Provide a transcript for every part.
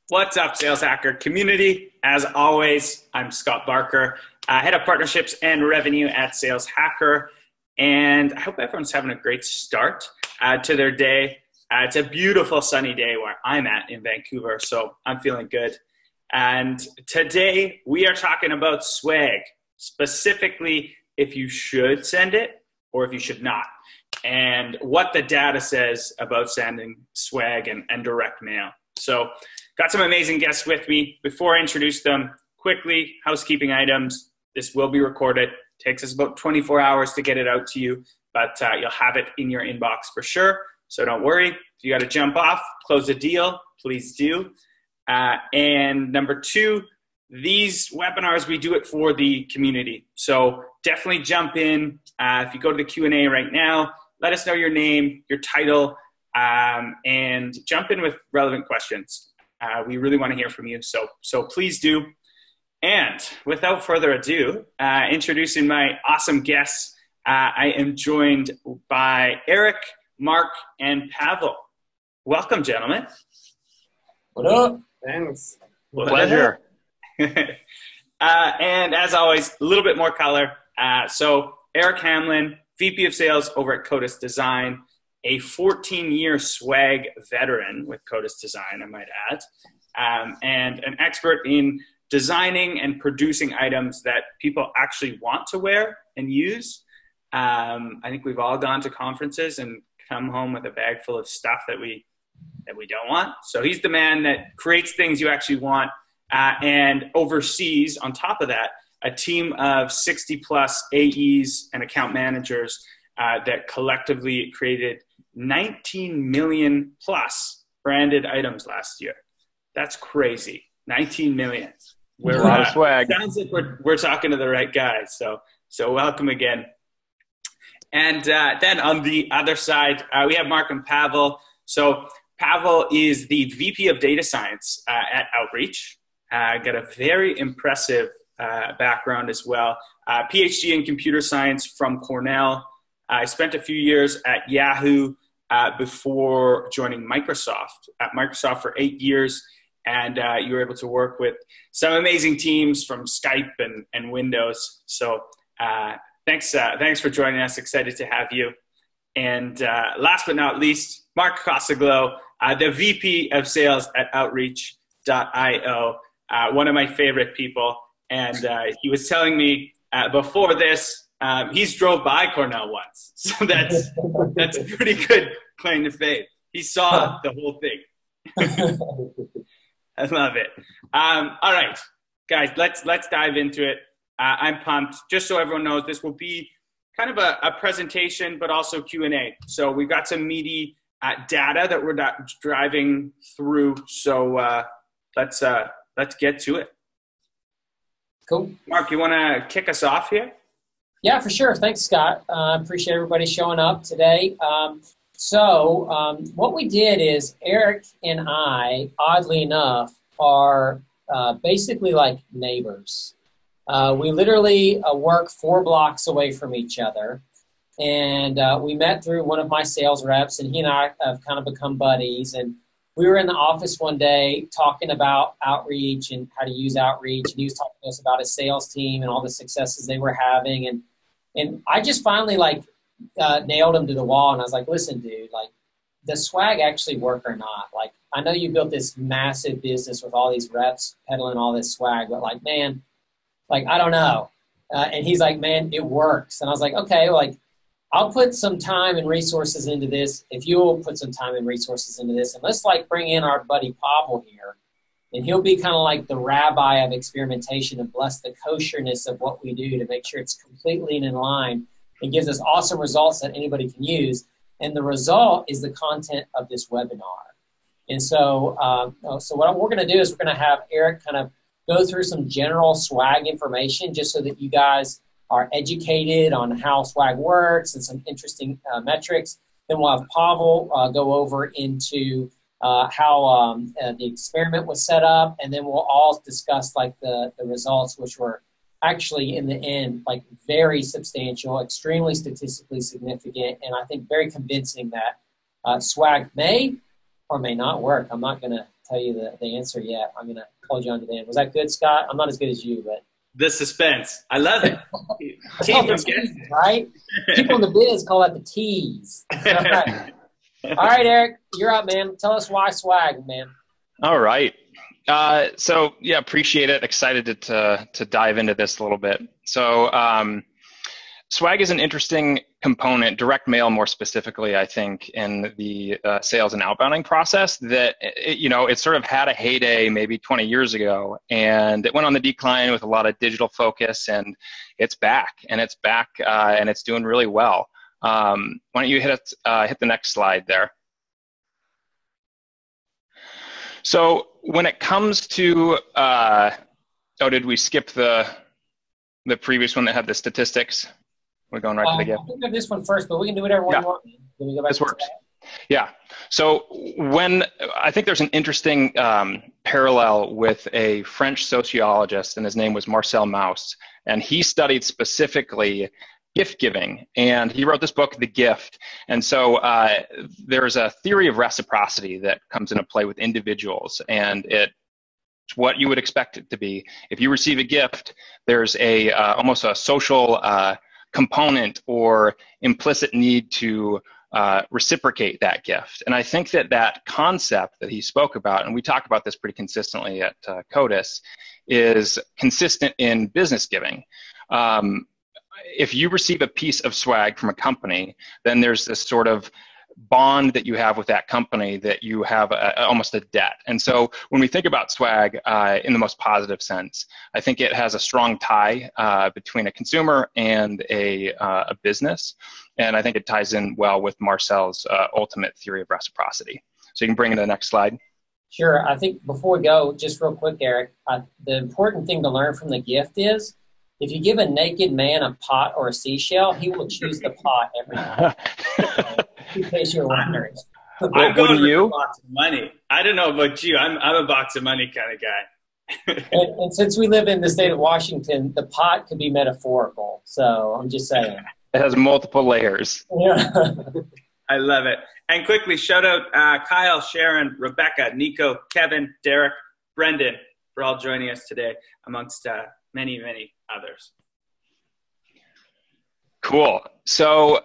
What's up, Sales Hacker community? As always, I'm Scott Barker, Head of Partnerships and Revenue at Sales Hacker, and I hope everyone's having a great start to their day. It's a beautiful sunny day where I'm at in Vancouver, so I'm feeling good. And today we are talking about swag, specifically if you should send it or if you should not, and what the data says about sending swag and direct mail. So got some amazing guests with me. Before I introduce them, quickly, housekeeping items. This will be recorded. Takes us about 24 hours to get it out to you, but you'll have it in your inbox for sure. So don't worry. If you got to jump off, close the deal, please do. And number two, these webinars, we do it for the community. So definitely jump in. If you go to the Q&A right now, let us know your name, your title, and jump in with relevant questions. We really want to hear from you, so please do. And without further ado, introducing my awesome guests, I am joined by Eric, Mark, and Pavel. Welcome, gentlemen. What up? Thanks. Pleasure. And as always, a little bit more color. So Eric Hamlin, VP of Sales over at Codis Design, a 14-year swag veteran with Codis Design, I might add, and an expert in designing and producing items that people actually want to wear and use. I think we've all gone to conferences and come home with a bag full of stuff that we don't want. So he's the man that creates things you actually want and oversees, on top of that, a team of 60-plus AEs and account managers that collectively created 19 million plus branded items last year. That's crazy. 19 million. A lot of swag. Sounds like we're talking to the right guys. So welcome again. And then on the other side, we have Mark and Pavel. So Pavel is the VP of Data Science at Outreach. Got a very impressive background as well. PhD in computer science from Cornell. I spent a few years at Yahoo before joining Microsoft. At Microsoft for 8 years, and you were able to work with some amazing teams from Skype and Windows. So thanks for joining us. Excited to have you. And last but not least, Mark Kosoglow, the VP of Sales at Outreach.io, one of my favorite people. And he was telling me before this, he's drove by Cornell once. So that's a pretty good claim to fame. He saw the whole thing. I love it. All right, guys, let's dive into it. I'm pumped. Just so everyone knows, this will be kind of a presentation, but also Q&A. So we've got some meaty data that we're driving through. So let's get to it. Cool. Mark, you want to kick us off here? Yeah, for sure. Thanks, Scott. Appreciate everybody showing up today. What we did is Eric and I, oddly enough, are basically like neighbors. We literally work 4 blocks away from each other. And we met through one of my sales reps, and he and I have kind of become buddies. And we were in the office one day talking about outreach and how to use outreach. And he was talking to us about his sales team and all the successes they were having. And I just finally nailed him to the wall. And I was like, listen, dude, does swag actually work or not? I know you built this massive business with all these reps peddling all this swag, but man, I don't know. And he's like, man, it works. And I was like, okay, I'll put some time and resources into this. If you'll put some time and resources into this, and let's bring in our buddy Pavel here, and he'll be kind of like the rabbi of experimentation and bless the kosherness of what we do to make sure it's completely in line and gives us awesome results that anybody can use. And the result is the content of this webinar. And so what we're going to do is we're going to have Eric kind of go through some general swag information just so that you guys are educated on how swag works and some interesting metrics. Then we'll have Pavel go over into how the experiment was set up, and then we'll all discuss the results, which were actually in the end very substantial, extremely statistically significant, and I think very convincing that swag may or may not work. I'm not going to tell you the answer yet. I'm going to hold you on to the end. Was that good, Scott? I'm not as good as you, but. The suspense. I love it. Tease, right? People in the biz call that the tease. All right, Eric, you're up, man. Tell us why swag, man. All right. So yeah, appreciate it. Excited to dive into this a little bit. So swag is an interesting component, direct mail more specifically, I think, in the sales and outbounding process that, it sort of had a heyday maybe 20 years ago, and it went on the decline with a lot of digital focus, and it's back, and it's doing really well. Why don't you hit the next slide there? So when it comes to, did we skip the previous one that had the statistics? We're going right to the gift. I think of this one first, but we can do whatever one you want. Can we go back this works. Yeah. So I think there's an interesting parallel with a French sociologist, and his name was Marcel Mauss, and he studied specifically gift giving, and he wrote this book, The Gift. And so there's a theory of reciprocity that comes into play with individuals, and it's what you would expect it to be. If you receive a gift, there's almost a social component or implicit need to reciprocate that gift. And I think that concept that he spoke about, and we talk about this pretty consistently at CODIS, is consistent in business giving. If you receive a piece of swag from a company, then there's this sort of bond that you have with that company that you have almost a debt. And so when we think about swag in the most positive sense, I think it has a strong tie between a consumer and a business. And I think it ties in well with Marcel's ultimate theory of reciprocity. So you can bring in the next slide. Sure. I think before we go, just real quick, Eric, the important thing to learn from the gift is if you give a naked man a pot or a seashell, he will choose the pot every time. In case you're wondering. I'm going with a box of money. I don't know about you. I'm a box of money kind of guy. and since we live in the state of Washington, the pot could be metaphorical. So I'm just saying. It has multiple layers. Yeah. I love it. And quickly, shout out Kyle, Sharon, Rebecca, Nico, Kevin, Derek, Brendan for all joining us today, amongst many, many others. Cool. So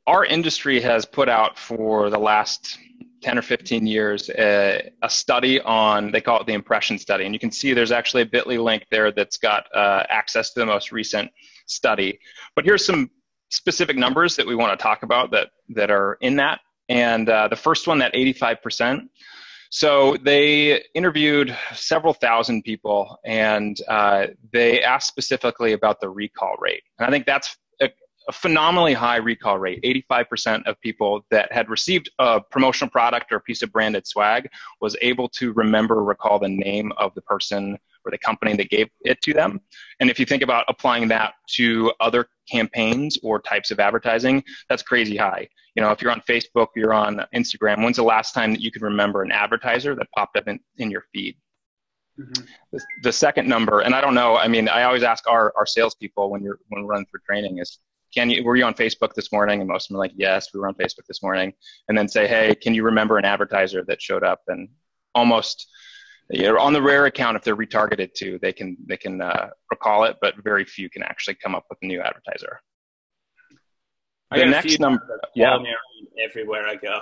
our industry has put out for the last 10 or 15 years a study on, they call it the impression study. And you can see there's actually a bit.ly link there that's got access to the most recent study. But here's some specific numbers that we want to talk about that are in that. And the first one, that 85%. So they interviewed several thousand people, and they asked specifically about the recall rate. And I think that's a phenomenally high recall rate. 85% of people that had received a promotional product or a piece of branded swag was able to recall the name of the person or the company that gave it to them. And if you think about applying that to other campaigns or types of advertising, that's crazy high. If you're on Facebook, you're on Instagram, when's the last time that you could remember an advertiser that popped up in your feed? Mm-hmm. The second number, and I don't know, I always ask our salespeople when we're running through training is, were you on Facebook this morning? And most of them are like, yes, we were on Facebook this morning. And then say, hey, can you remember an advertiser that showed up? And almost, on the rare account, if they're retargeted to, they can recall it, but very few can actually come up with a new advertiser. The next number, yeah, everywhere I go.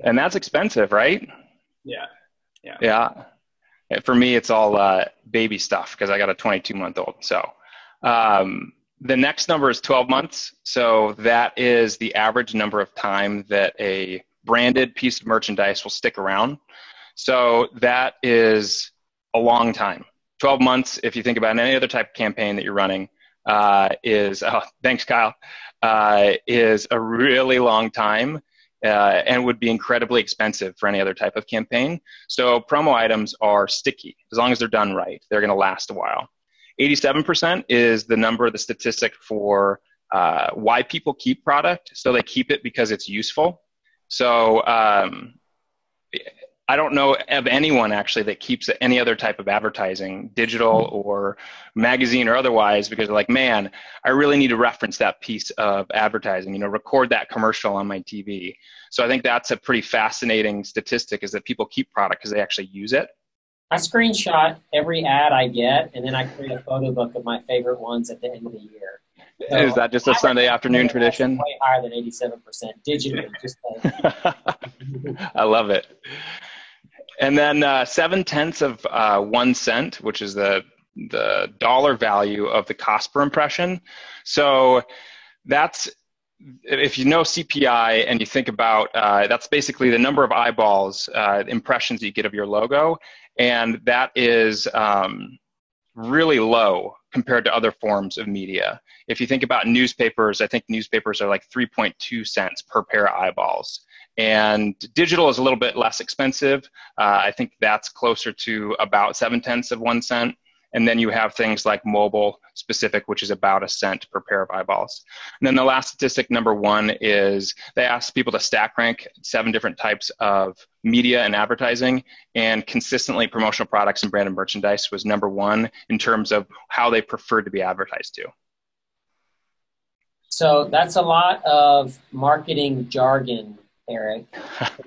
And that's expensive, right? Yeah. For me, it's all baby stuff because I got a 22-month-old. So the next number is 12 months. So that is the average number of time that a branded piece of merchandise will stick around. So that is a long time. 12 months, if you think about any other type of campaign that you're running, thanks, Kyle, is a really long time. And would be incredibly expensive for any other type of campaign. So promo items are sticky. As long as they're done right, they're going to last a while. 87% is the statistic for why people keep product. So they keep it because it's useful. So I don't know of anyone actually that keeps any other type of advertising, digital or magazine or otherwise, because they're like, man, I really need to reference that piece of advertising, you know, record that commercial on my TV. So I think that's a pretty fascinating statistic, is that people keep product because they actually use it. I screenshot every ad I get, and then I create a photo book of my favorite ones at the end of the year. So is that just a Sunday afternoon tradition? Way higher than 87% digitally. Just I love it. And then 0.7 of 1 cent, which is the dollar value of the cost per impression. So that's, if you know CPI and you think about, that's basically the number of eyeballs, impressions you get of your logo. And that is really low compared to other forms of media. If you think about newspapers, I think newspapers are like 3.2 cents per pair of eyeballs. And digital is a little bit less expensive. I think that's closer to about 0.7 of 1 cent. And then you have things like mobile specific, which is about 1 cent per pair of eyeballs. And then the last statistic, number 1, is they asked people to stack rank 7 different types of media and advertising, and consistently promotional products and branded merchandise was number 1 in terms of how they preferred to be advertised to. So that's a lot of marketing jargon, Eric.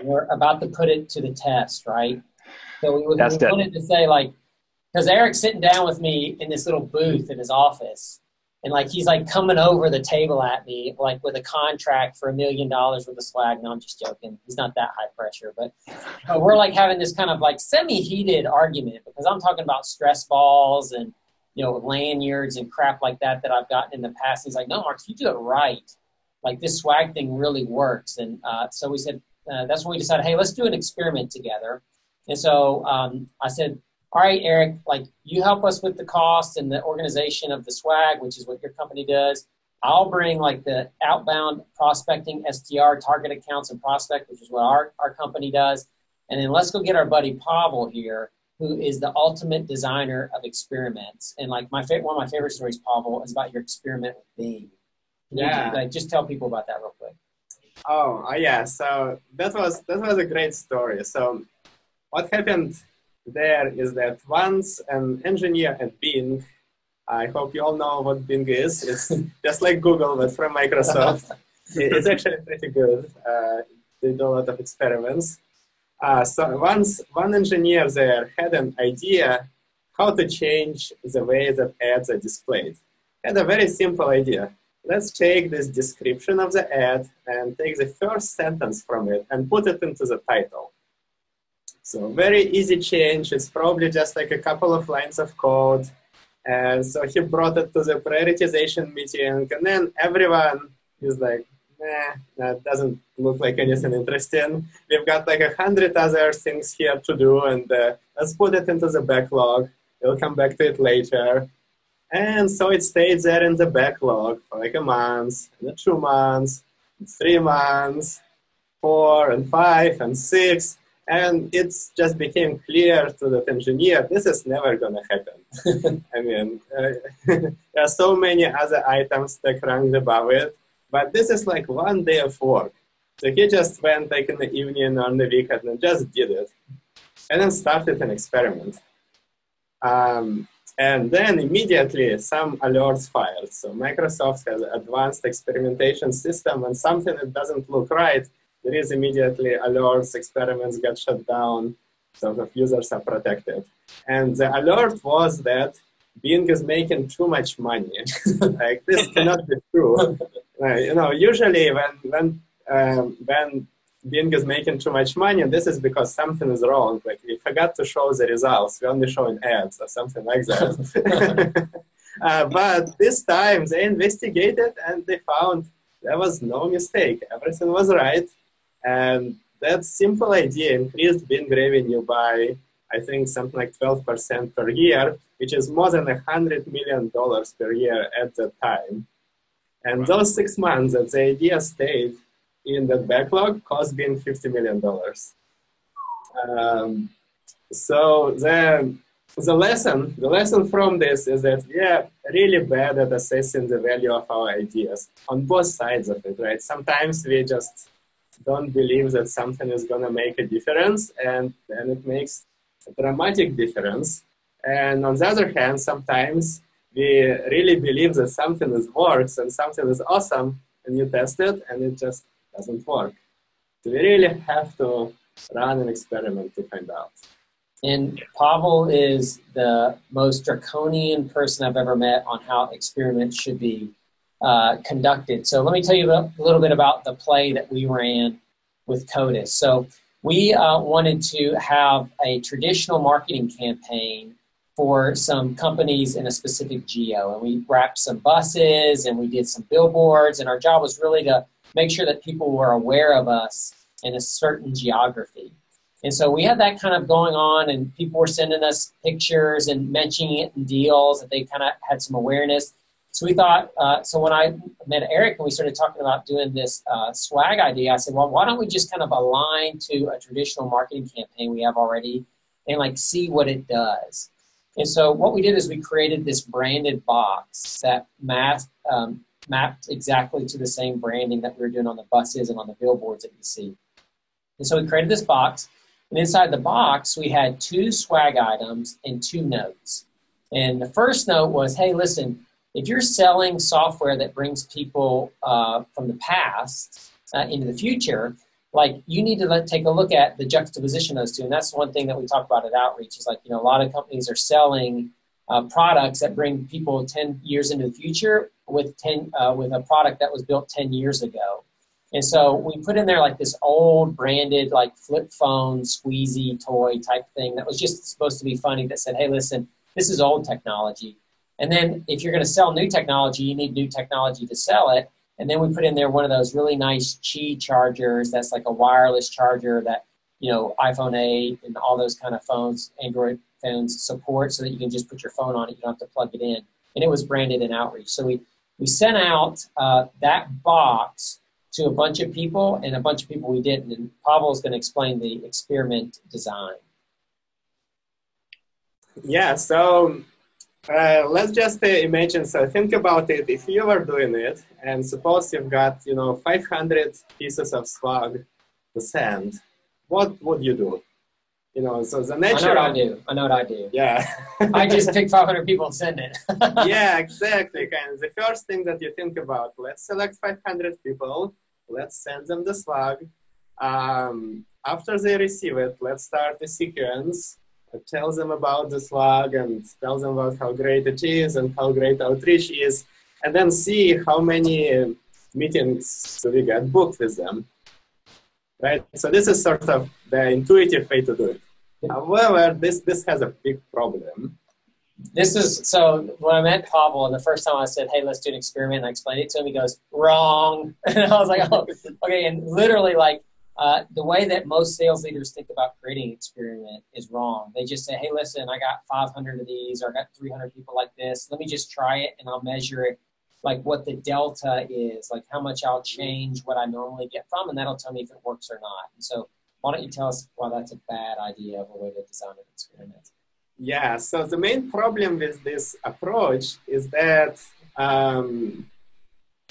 We're about to put it to the test, right? So we wanted to say, like, because Eric's sitting down with me in this little booth in his office, and like he's like coming over the table at me like with a contract for $1 million worth of swag. No, I'm just joking. He's not that high pressure, but we're like having this kind of like semi-heated argument because I'm talking about stress balls and, you know, lanyards and crap like that I've gotten in the past. He's like, no, Mark, you do it right. Like this swag thing really works. And so we said, that's when we decided, hey, let's do an experiment together. And so I said, all right, Eric, like you help us with the cost and the organization of the swag, which is what your company does. I'll bring like the outbound prospecting, SDR, target accounts and prospect, which is what our company does. And then let's go get our buddy Pavel here, who is the ultimate designer of experiments. And like one of my favorite stories, Pavel, is about your experiment with Bing. Yeah. Just tell people about that real quick. Oh, yeah. So that was a great story. So what happened there is that once an engineer at Bing, I hope you all know what Bing is. It's just like Google, but from Microsoft. It's actually pretty good. They do a lot of experiments. So once one engineer there had an idea how to change the way that ads are displayed. Had a very simple idea. Let's take this description of the ad and take the first sentence from it and put it into the title. So very easy change. It's probably just like a couple of lines of code. And so he brought it to the prioritization meeting, and then everyone is like, nah, that doesn't look like anything interesting. We've got like 100 other things here to do, and let's put it into the backlog. We'll come back to it later. And so it stayed there in the backlog for like a month, and 2 months, and 3 months, 4 and 5 and 6. And it just became clear to that engineer, this is never going to happen. I mean, there are so many other items that ranked above it, but this is like 1 day of work. So he just went like in the evening or on the weekend and just did it. And then started an experiment. And then immediately some alerts fired. So Microsoft has an advanced experimentation system, and something that doesn't look right, there is immediately alerts, experiments get shut down, so the users are protected. And the alert was that Bing is making too much money. Like, this cannot be true. You know, usually when Bing is making too much money, this is because something is wrong. Like, we forgot to show the results. We're only showing ads or something like that. But this time they investigated and they found there was no mistake. Everything was right. And that simple idea increased Bing revenue by, I think, something like 12% per year, which is more than $100 million per year at that time. And those 6 months that the idea stayed in that backlog cost Bing $50 million. So the lesson from this is that we are really bad at assessing the value of our ideas on both sides of it, right? Sometimes we just don't believe that something is going to make a difference, and then it makes a dramatic difference. And on the other hand, sometimes we really believe that something works and something is awesome, and you test it and it just doesn't work. So we really have to run an experiment to find out. And Pavel is the most draconian person I've ever met on how experiments should be conducted. So let me tell you a little bit about the play that we ran with CODIS. So we wanted to have a traditional marketing campaign for some companies in a specific geo. And we wrapped some buses and we did some billboards. And our job was really to make sure that people were aware of us in a certain geography. And so we had that kind of going on, and people were sending us pictures and mentioning it in deals that they kind of had some awareness. So we thought, so when I met Eric and we started talking about doing this swag idea, I said, well, why don't we just kind of align to a traditional marketing campaign we have already and like see what it does. And so what we did is we created this branded box that mapped exactly to the same branding that we were doing on the buses and on the billboards that you see. And so we created this box, and inside the box, we had 2 swag items and 2 notes. And the first note was, hey, listen, if you're selling software that brings people from the past into the future, like you need to take a look at the juxtaposition of those two. And that's one thing that we talk about at Outreach is like, you know, a lot of companies are selling products that bring people 10 years into the future with a product that was built 10 years ago. And so we put in there like this old branded like flip phone squeezy toy type thing that was just supposed to be funny that said, hey, listen, this is old technology. And then if you're going to sell new technology, you need new technology to sell it. And then we put in there one of those really nice Qi chargers that's like a wireless charger that, you know, iPhone 8 and all those kind of phones, Android phones support so that you can just put your phone on it. You don't have to plug it in. And it was branded in Outreach. So we sent out that box to a bunch of people, and a bunch of people we didn't. And Pavel is going to explain the experiment design. Yeah, so let's just imagine, so think about it. If you were doing it, and suppose you've got, 500 pieces of swag to send, what would you do? So the nature I know what I do. Yeah. I just pick 500 people and send it. Yeah, exactly. Kind of the first thing that you think about, let's select 500 people, let's send them the swag. After they receive it, let's start the sequence. Tell them about the swag and tell them about how great it is and how great Outreach is, and then see how many meetings we get booked with them. Right? So this is sort of the intuitive way to do it. However, this has a big problem. So when I met Pavel, the first time I said, hey, let's do an experiment, and I explained it to him, he goes, wrong. And I was like, oh, okay. And literally, like, the way that most sales leaders think about creating an experiment is wrong. They just say, hey, listen, I got 500 of these, or I got 300 people like this. Let me just try it, and I'll measure it, like what the delta is, like how much I'll change what I normally get from, and that'll tell me if it works or not. And so why don't you tell us why that's a bad idea of a way to design an experiment? Yeah, so the main problem with this approach is that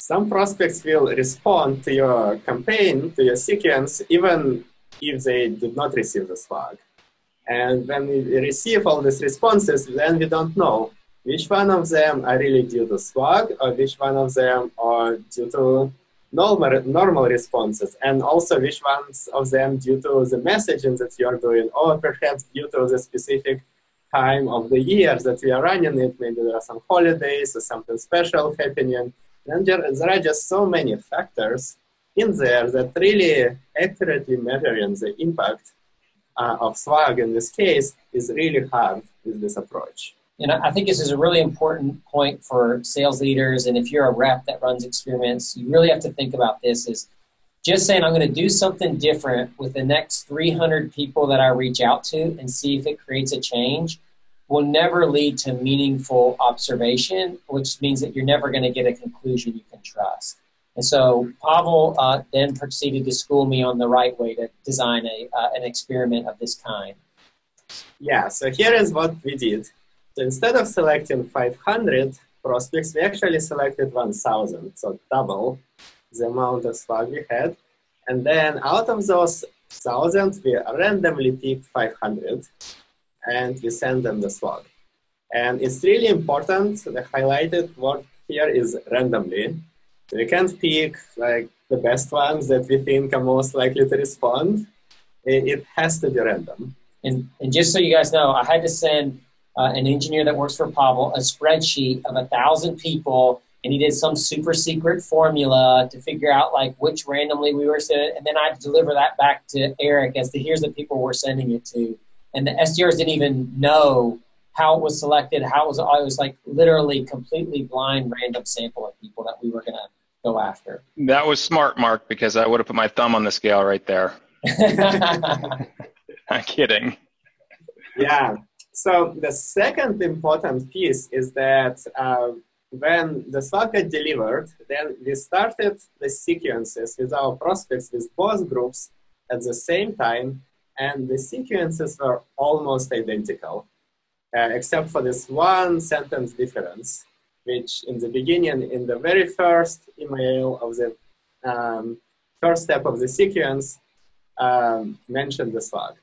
some prospects will respond to your campaign, to your sequence, even if they did not receive the swag. And when we receive all these responses, then we don't know which one of them are really due to swag or which one of them are due to normal responses, and also which ones of them due to the messaging that you are doing, or perhaps due to the specific time of the year that we are running it. Maybe there are some holidays or something special happening. And there are just so many factors in there that really accurately measuring the impact of swag in this case is really hard with this approach. And I think this is a really important point for sales leaders. And if you're a rep that runs experiments, you really have to think about this is just saying, I'm going to do something different with the next 300 people that I reach out to and see if it creates a change will never lead to meaningful observation, which means that you're never going to get a conclusion you can trust. And so Pavel then proceeded to school me on the right way to design an experiment of this kind. Yeah, so here is what we did. So instead of selecting 500 prospects, we actually selected 1,000, so double the amount of swag we had. And then out of those 1,000, we randomly picked 500, and we sent them the swag. And it's really important, the highlighted word here is randomly. We can't pick like the best ones that we think are most likely to respond. It has to be random. And just so you guys know, I had to send an engineer that works for Pavel a spreadsheet of 1,000 people, and he did some super secret formula to figure out like which randomly we were sending, and then I had to deliver that back to Eric as to here's the people we're sending it to. And the SDRs didn't even know how it was selected, how it was like literally completely blind random sample of people that we were going to go after. That was smart, Mark, because I would have put my thumb on the scale right there. I'm kidding. Yeah. So the second important piece is that when the swag got delivered, then we started the sequences with our prospects with both groups at the same time, and the sequences were almost identical, except for this one sentence difference, which in the beginning, in the very first email of the first step of the sequence, mentioned the swag.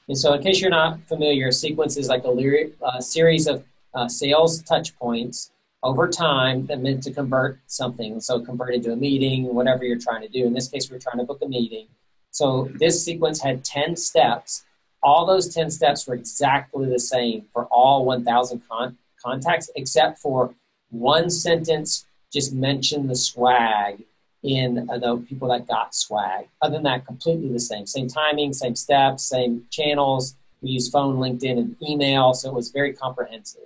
And so in case you're not familiar, a sequence is like a series of sales touch points over time that meant to convert something. So convert into a meeting, whatever you're trying to do. In this case, we're trying to book a meeting. So this sequence had 10 steps. All those 10 steps were exactly the same for all 1,000 contacts, except for one sentence just mentioned the swag in the people that got swag. Other than that, completely the same. Same timing, same steps, same channels. We used phone, LinkedIn, and email, so it was very comprehensive.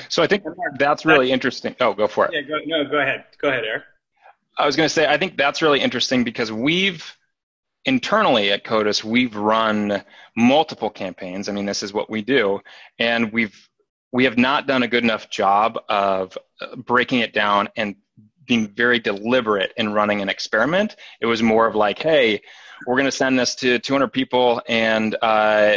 So I think that's really interesting. Oh, go for it. Yeah, go ahead. Go ahead, Eric. I was going to say, I think that's really interesting because internally at CODIS, we've run multiple campaigns. I mean, this is what we do. And we have not done a good enough job of breaking it down and being very deliberate in running an experiment. It was more of like, hey, we're going to send this to 200 people, and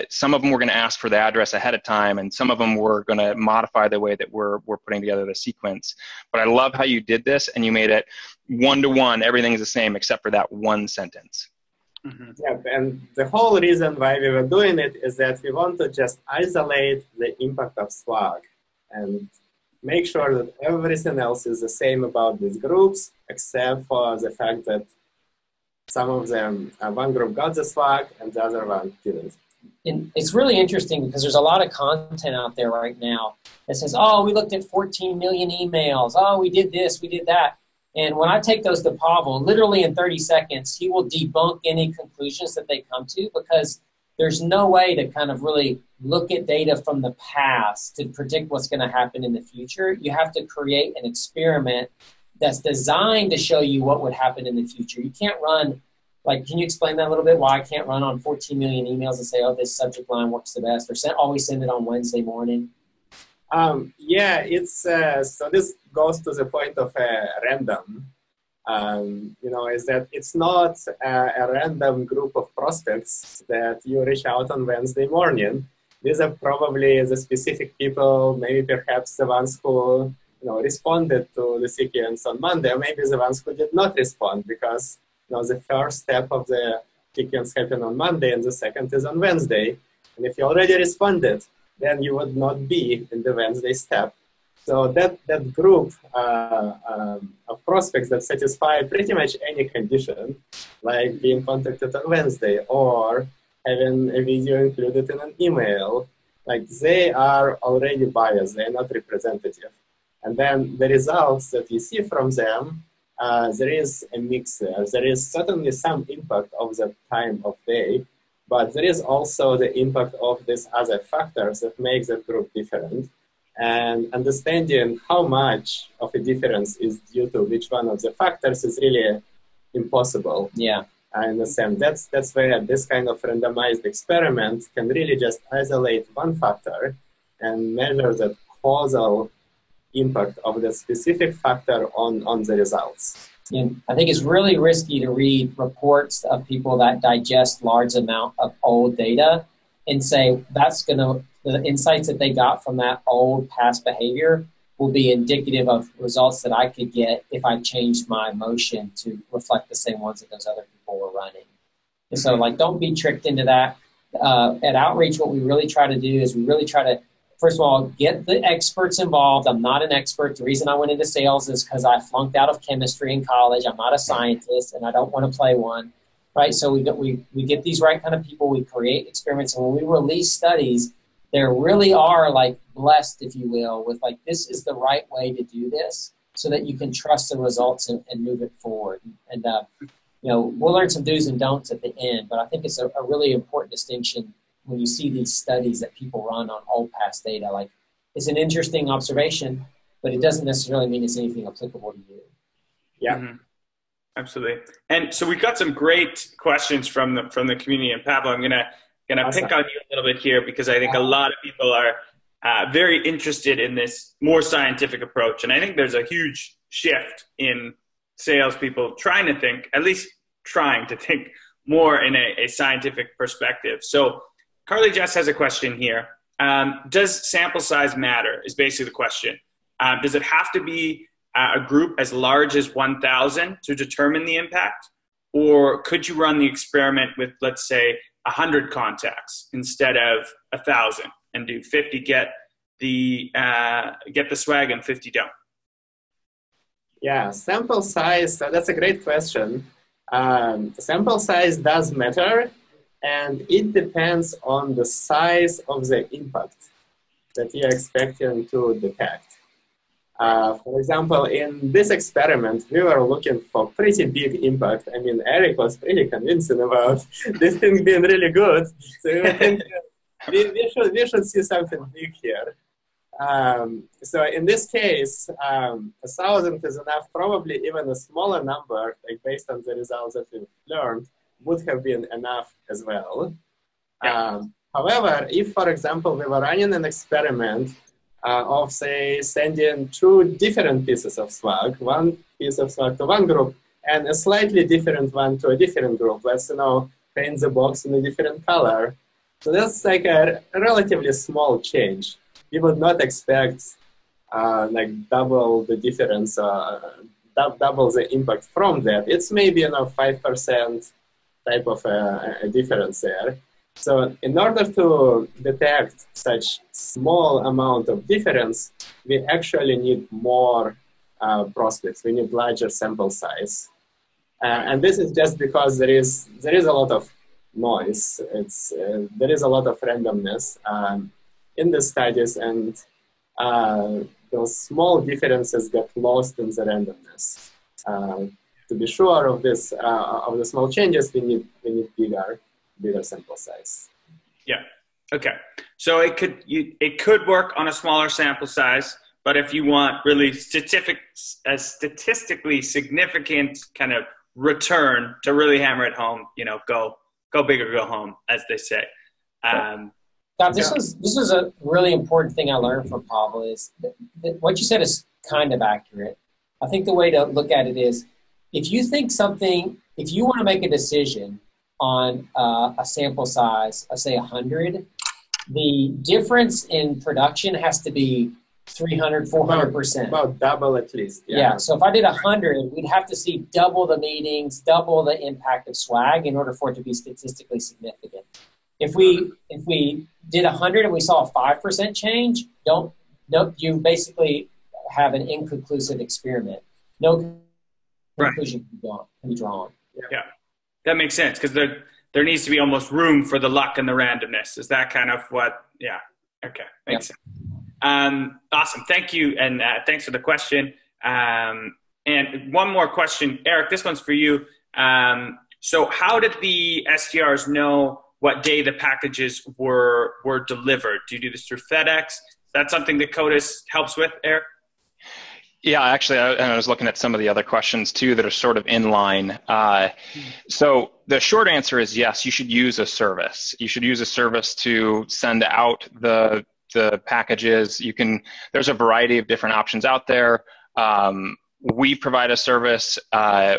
some of them we're going to ask for the address ahead of time, and some of them we're going to modify the way that we're putting together the sequence. But I love how you did this, and you made it one-to-one. Everything's the same except for that one sentence. Mm-hmm. Yeah, and the whole reason why we were doing it is that we want to just isolate the impact of swag and make sure that everything else is the same about these groups, except for the fact that some of them, one group got the swag and the other one didn't. And it's really interesting because there's a lot of content out there right now that says, oh, we looked at 14 million emails. Oh, we did this, we did that. And when I take those to Pavel, literally in 30 seconds, he will debunk any conclusions that they come to because there's no way to kind of really look at data from the past to predict what's going to happen in the future. You have to create an experiment that's designed to show you what would happen in the future. You can't run, like, can you explain that a little bit? Why I can't run on 14 million emails and say, oh, this subject line works the best, or always send it on Wednesday morning? Yeah, it's so this goes to the point of random. Is that it's not a random group of prospects that you reach out on Wednesday morning. These are probably the specific people, maybe perhaps the ones who responded to the sequence on Monday, or maybe the ones who did not respond because the first step of the sequence happened on Monday and the second is on Wednesday. And if you already responded, then you would not be in the Wednesday step. So that group of prospects that satisfy pretty much any condition, like being contacted on Wednesday or having a video included in an email, like they are already biased, they're not representative. And then the results that you see from them, there is a mix there. There is certainly some impact of the time of day, but there is also the impact of these other factors that make that group different. And understanding how much of a difference is due to which one of the factors is really impossible. Yeah. I understand. That's where this kind of randomized experiment can really just isolate one factor and measure the causal impact of the specific factor on the results. And I think it's really risky to read reports of people that digest large amount of old data and say the insights that they got from that old past behavior will be indicative of results that I could get if I changed my motion to reflect the same ones that those other people people were running. And so, like, don't be tricked into that. At Outreach, what we really try to do is we really try to, first of all, get the experts involved. I'm not an expert. The reason I went into sales is because I flunked out of chemistry in college. I'm not a scientist, and I don't want to play one, right? So we get these right kind of people. We create experiments, and when we release studies, there really are, like, blessed, if you will, with, like, this is the right way to do this so that you can trust the results and move it forward. And, you know, we'll learn some do's and don'ts at the end, but I think it's a really important distinction when you see these studies that people run on old past data. Like, it's an interesting observation, but it doesn't necessarily mean it's anything applicable to you. Yeah. Mm-hmm. Absolutely. And so we've got some great questions from the community. And Pavel, I'm gonna Awesome. pick on you a little bit here because I think a lot of people are very interested in this more scientific approach. And I think there's a huge shift in salespeople trying to think more in a scientific perspective. So Carly Jess has a question here. Does sample size matter is basically the question. Does it have to be a group as large as 1,000 to determine the impact? Or could you run the experiment with, let's say, 100 contacts instead of 1,000 and do 50 get the swag and 50 don't? Yeah, sample size, that's a great question. Sample size does matter, and it depends on the size of the impact that you're expecting to detect. For example, in this experiment, we were looking for pretty big impact. I mean, Eric was pretty convincing about this thing being really good. So we were thinking we should see something big here. So in this case, 1,000 is enough. Probably even a smaller number, like based on the results that we've learned, would have been enough as well. However, if, for example, we were running an experiment of, say, sending 2 different pieces of swag, one piece of swag to one group and a slightly different one to a different group, let's, paint the box in a different color. So that's like a relatively small change. You would not expect like double the difference, double the impact from that. It's maybe 5% type of a difference there. So in order to detect such small amount of difference, we actually need more prospects. We need larger sample size. And this is just because there is a lot of noise. There is a lot of randomness in the studies, and those small differences get lost in the randomness. To be sure of this, of the small changes, we need bigger sample size. Yeah. Okay. So it could work on a smaller sample size, but if you want really statistically significant kind of return to really hammer it home, go big or go home, as they say. This was a really important thing I learned from Pavel is that what you said is kind of accurate. I think the way to look at it is if you want to make a decision on a sample size of, say, 100, the difference in production has to be 300, 400%. About double at least. Yeah. So if I did 100, we'd have to see double the meetings, double the impact of swag in order for it to be statistically significant. If we did 100 and we saw a 5% change, you basically have an inconclusive experiment. No conclusion can be drawn. Yeah. That makes sense, because there needs to be almost room for the luck and the randomness. Is that kind of what? Yeah. Okay. Makes sense. Awesome. Thank you. And thanks for the question. And one more question, Eric, this one's for you. So how did the SDRs know what day the packages were delivered? Do you do this through FedEx? Is that something that CODIS helps with, Eric? Yeah, actually, I was looking at some of the other questions too that are sort of in line. So the short answer is yes, you should use a service. You should use a service to send out the packages. There's a variety of different options out there. We provide a service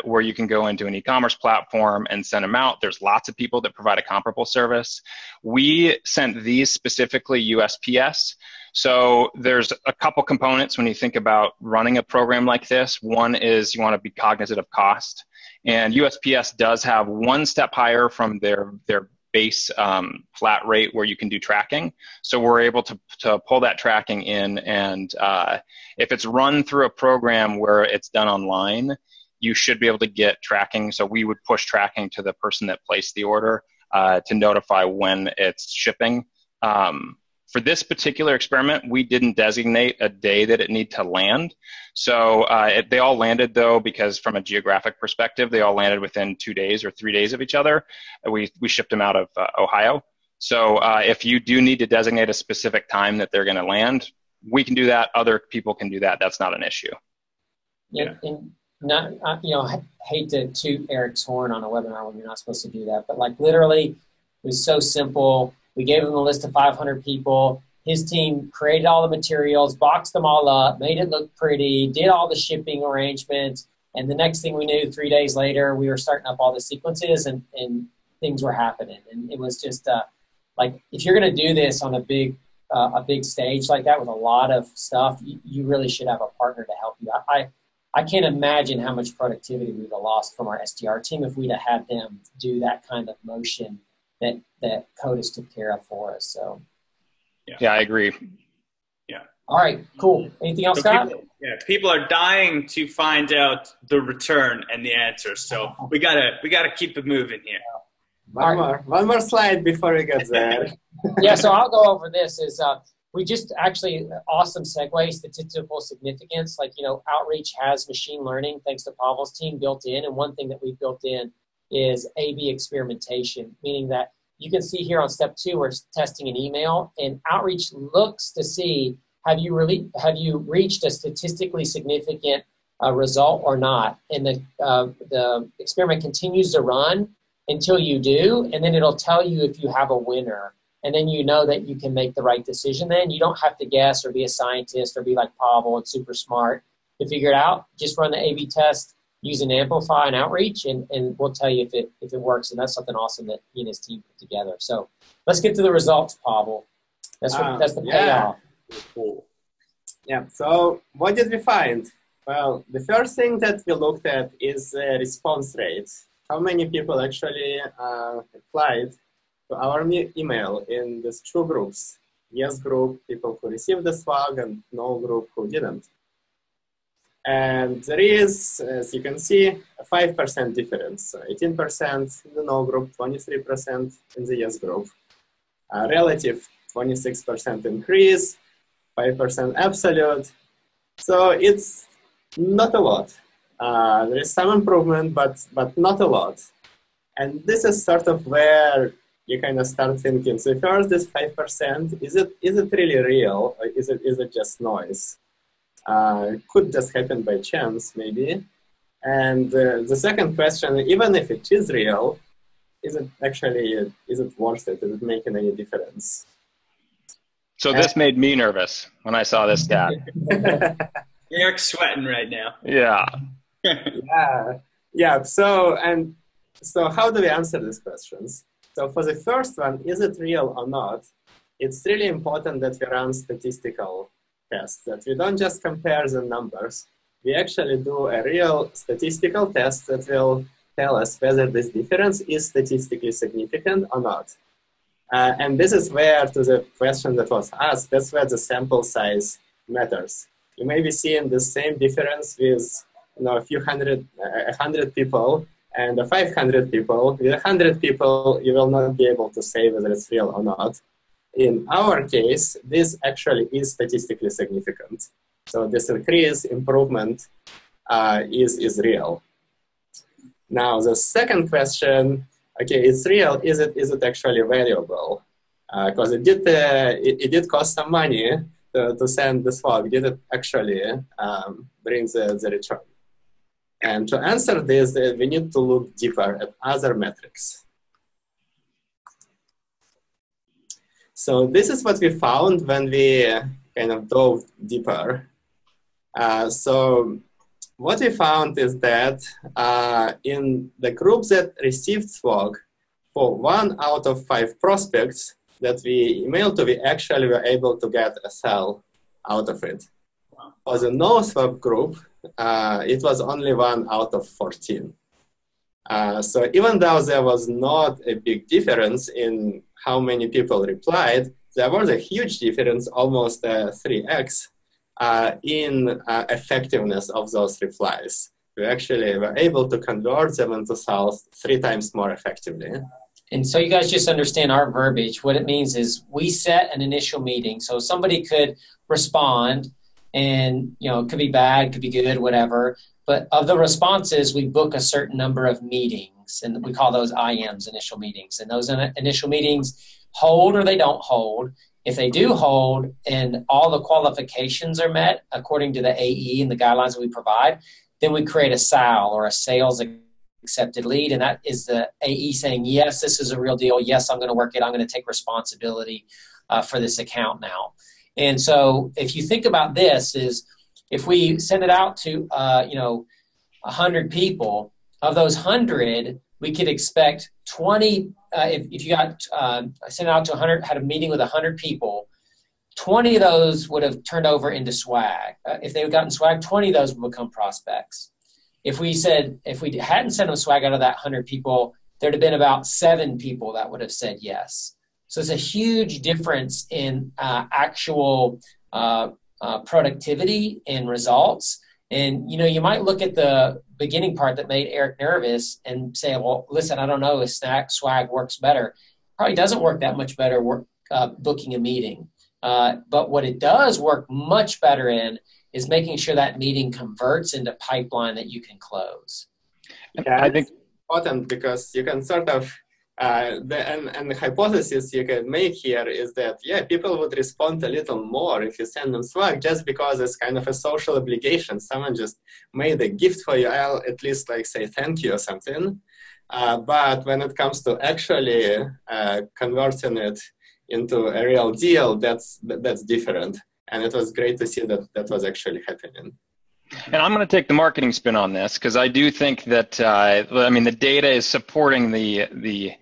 where you can go into an e-commerce platform and send them out. There's lots of people that provide a comparable service. We sent these specifically USPS. So there's a couple components when you think about running a program like this. One is you want to be cognizant of cost. And USPS does have one step higher from their base flat rate where you can do tracking. So we're able to pull that tracking in, and if it's run through a program where it's done online, you should be able to get tracking. So we would push tracking to the person that placed the order to notify when it's shipping. For this particular experiment, we didn't designate a day that it needed to land. So they all landed, though, because from a geographic perspective, they all landed within 2 days or 3 days of each other. We shipped them out of Ohio. So if you do need to designate a specific time that they're going to land, we can do that. Other people can do that. That's not an issue. Yeah. And not, I hate to toot Eric's horn on a webinar when you're not supposed to do that, but like literally it was so simple. We gave him a list of 500 people. His team created all the materials, boxed them all up, made it look pretty, did all the shipping arrangements. And the next thing we knew, 3 days later, we were starting up all the sequences and things were happening. And it was just like, if you're going to do this on a big stage like that with a lot of stuff, you really should have a partner to help you. I can't imagine how much productivity we'd have lost from our SDR team if we'd have had them do that kind of motion that CODIS took care of for us. So, yeah, I agree. Yeah. All right, cool. Anything else, Scott? People are dying to find out the return and the answers. So we gotta keep it moving here. One more slide before we get there. Yeah, so I'll go over this. We just actually, awesome segue, statistical significance. Like, Outreach has machine learning, thanks to Pavel's team, built in. And one thing that we've built in is A/B experimentation, meaning that you can see here on step 2, we're testing an email, and Outreach looks to see, have you reached a statistically significant result or not? And the experiment continues to run until you do, and then it'll tell you if you have a winner. And then you know that you can make the right decision then. You don't have to guess or be a scientist or be like Pavel and super smart to figure it out. Just run the A/B test using Amplify and Outreach, and we'll tell you if it works. And that's something awesome that he and his team put together. So let's get to the results, Pavel. That's the payoff. Cool. Yeah, so what did we find? Well, the first thing that we looked at is response rates. How many people actually applied to our email in these 2 groups? Yes group, people who received the swag, and no group who didn't. And there is, as you can see, a 5% difference. So 18% in the no group, 23% in the yes group. Relative 26% increase, 5% absolute. So it's not a lot. There is some improvement, but not a lot. And this is sort of where you kind of start thinking, so first this 5%, is it really real, or is it just noise? Could just happen by chance, maybe. And the second question, even if it is real, is it worth it? Is it making any difference? So this made me nervous when I saw this stat. Eric's sweating right now. Yeah. Yeah. So how do we answer these questions? So for the first one, is it real or not? It's really important that we run statistical tests, that we don't just compare the numbers. We actually do a real statistical test that will tell us whether this difference is statistically significant or not. And this is where, to the question that was asked, that's where the sample size matters. You may be seeing the same difference with a few hundred, 100 people and 500 people. With 100 people, you will not be able to say whether it's real or not. In our case, this actually is statistically significant. So this improvement is real. Now, the second question, okay, it's real. Is it actually valuable? Because it did cost some money to send the swag. Did it actually bring the return? And to answer this, we need to look deeper at other metrics. So this is what we found when we kind of dove deeper. So what we found is that in the group that received swag, for 1 out of 5 prospects that we emailed to, we actually were able to get a sell out of it. For the no swag group, it was only 1 out of 14. So even though there was not a big difference in how many people replied, there was a huge difference, almost 3x, in effectiveness of those replies. We actually were able to convert them into sales 3 times more effectively. And so you guys just understand our verbiage. What it means is we set an initial meeting. So somebody could respond and, it could be bad, could be good, whatever. But of the responses, we book a certain number of meetings, and we call those IMs, initial meetings. And those initial meetings hold or they don't hold. If they do hold and all the qualifications are met according to the AE and the guidelines that we provide, then we create a SAL, or a sales accepted lead, and that is the AE saying, yes, this is a real deal. Yes, I'm going to work it. I'm going to take responsibility for this account now. And so if you think about this, is if we send it out to 100 people, of those 100, we could expect 20. If you got sent out to 100, had a meeting with 100 people, 20 of those would have turned over into swag. If they had gotten swag, 20 of those would become prospects. If we hadn't sent them swag out of that 100 people, there'd have been about 7 people that would have said yes. So it's a huge difference in actual productivity and results. And, you might look at the beginning part that made Eric nervous and say, well, listen, I don't know if swag works better. Probably doesn't work that much better booking a meeting. But what it does work much better in is making sure that meeting converts into pipeline that you can close. Yeah, I think it's important because you can sort of, the hypothesis you can make here is that, people would respond a little more if you send them swag, just because it's kind of a social obligation. Someone just made a gift for you, I'll at least say thank you or something. But when it comes to actually converting it into a real deal, that's different. And it was great to see that was actually happening. And I'm going to take the marketing spin on this, because I do think that, the data is supporting the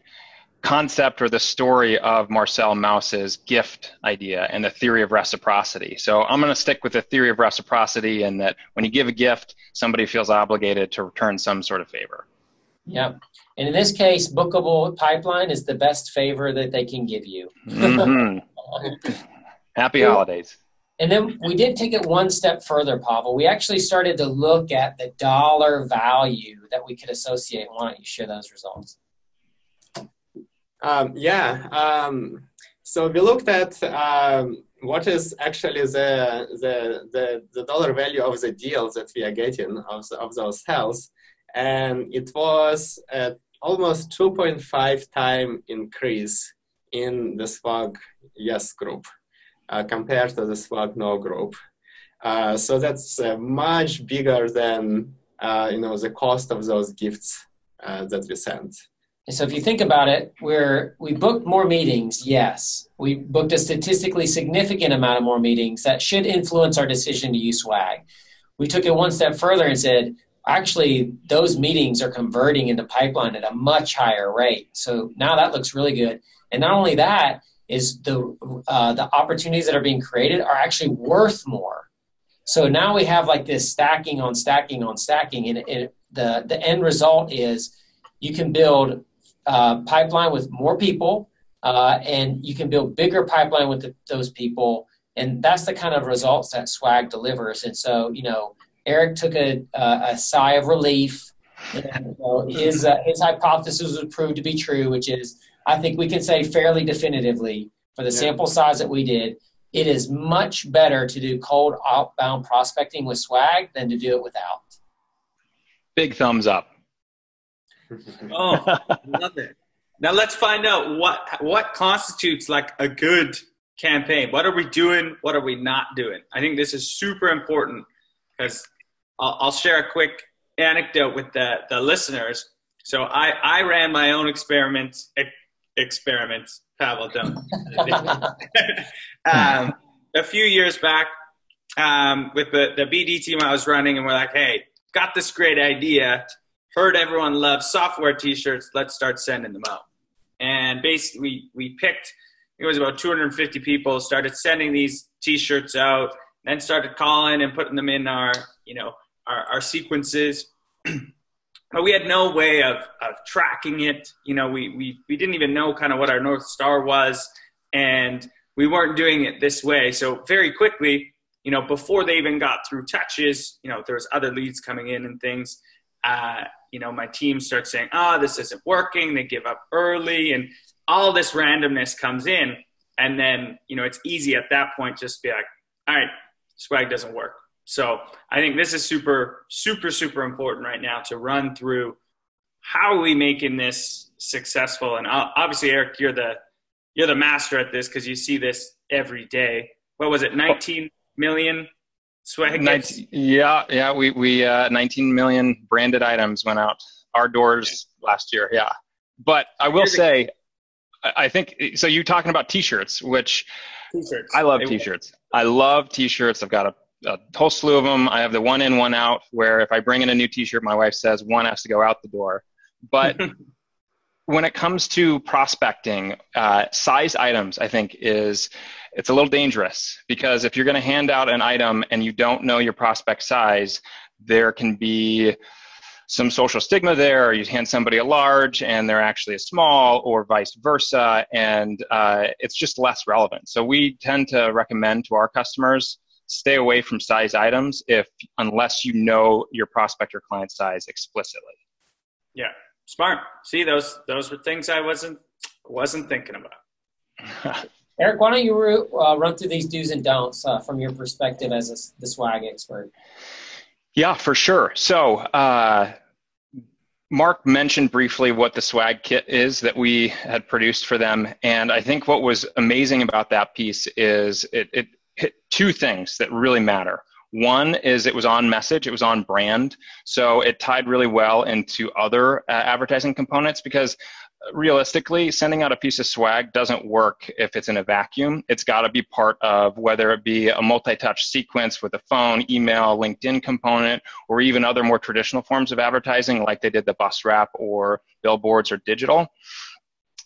concept or the story of Marcel Mauss's gift idea and the theory of reciprocity. So I'm going to stick with the theory of reciprocity, and that when you give a gift, somebody feels obligated to return some sort of favor. Yep. And in this case, bookable pipeline is the best favor that they can give you. Mm-hmm. Happy holidays. And then we did take it one step further, Pavel. We actually started to look at the dollar value that we could associate. Why don't you share those results? So we looked at what is actually the dollar value of the deals that we are getting of those sales. And it was at almost 2.5 time increase in the swag yes group compared to the swag no group. So that's much bigger than the cost of those gifts that we sent. And so if you think about it, we booked more meetings, yes. We booked a statistically significant amount of more meetings that should influence our decision to use swag. We took it one step further and said, actually, those meetings are converting into pipeline at a much higher rate. So now that looks really good. And not only that, is the opportunities that are being created are actually worth more. So now we have this stacking on stacking on stacking, and the end result is you can build pipeline with more people, and you can build bigger pipeline with those people, and that's the kind of results that swag delivers. And so, Eric took a sigh of relief. And, his hypothesis was proved to be true, which is, I think we can say fairly definitively, for the sample size that we did, it is much better to do cold outbound prospecting with swag than to do it without. Big thumbs up. Oh, love it. Now let's find out what constitutes a good campaign. What are we doing? What are we not doing? I think this is super important, because I'll share a quick anecdote with the listeners. So I ran my own experiments. Pavel, don't. A few years back, with the BD team I was running, and we're like, hey, got this great idea. Heard everyone loves software t-shirts. Let's start sending them out. And basically, we picked, it was about 250 people, started sending these t-shirts out, then started calling and putting them in our sequences. but we had no way of tracking it. You know, we didn't even know kind of what our North Star was, and we weren't doing it this way. So very quickly, you know, before they even got through touches, you know, there was other leads coming in and things. You know, my team starts saying, this isn't working. They give up early, and all this randomness comes in. And then, you know, it's easy at that point just to be like, all right, swag doesn't work. So I think this is super, super, super important right now to run through how are we making this successful. And obviously, Eric, you're the master at this because you see this every day. What was it, 19 million swag? Yeah. We 19 million branded items went out our doors last year. Yeah. But I will say, I think, so you're talking about t-shirts, which t-shirts. I love t-shirts. I love t-shirts. I've got a whole slew of them. I have the one in, one out, where if I bring in a new t-shirt, my wife says one has to go out the door. But when it comes to prospecting, size items, I think it's a little dangerous, because if you're going to hand out an item and you don't know your prospect size, there can be some social stigma there, or you hand somebody a large and they're actually a small, or vice versa, and it's just less relevant. So we tend to recommend to our customers, stay away from size items unless you know your prospect or client size explicitly. Yeah, smart. See, those were things I wasn't thinking about. Eric, why don't you run through these do's and don'ts from your perspective as the swag expert? Yeah, for sure. So Mark mentioned briefly what the swag kit is that we had produced for them. And I think what was amazing about that piece is it hit two things that really matter. One is it was on message, it was on brand. So it tied really well into other advertising components, because realistically, sending out a piece of swag doesn't work if it's in a vacuum. It's got to be part of, whether it be a multi-touch sequence with a phone, email, LinkedIn component, or even other more traditional forms of advertising like they did the bus wrap or billboards or digital.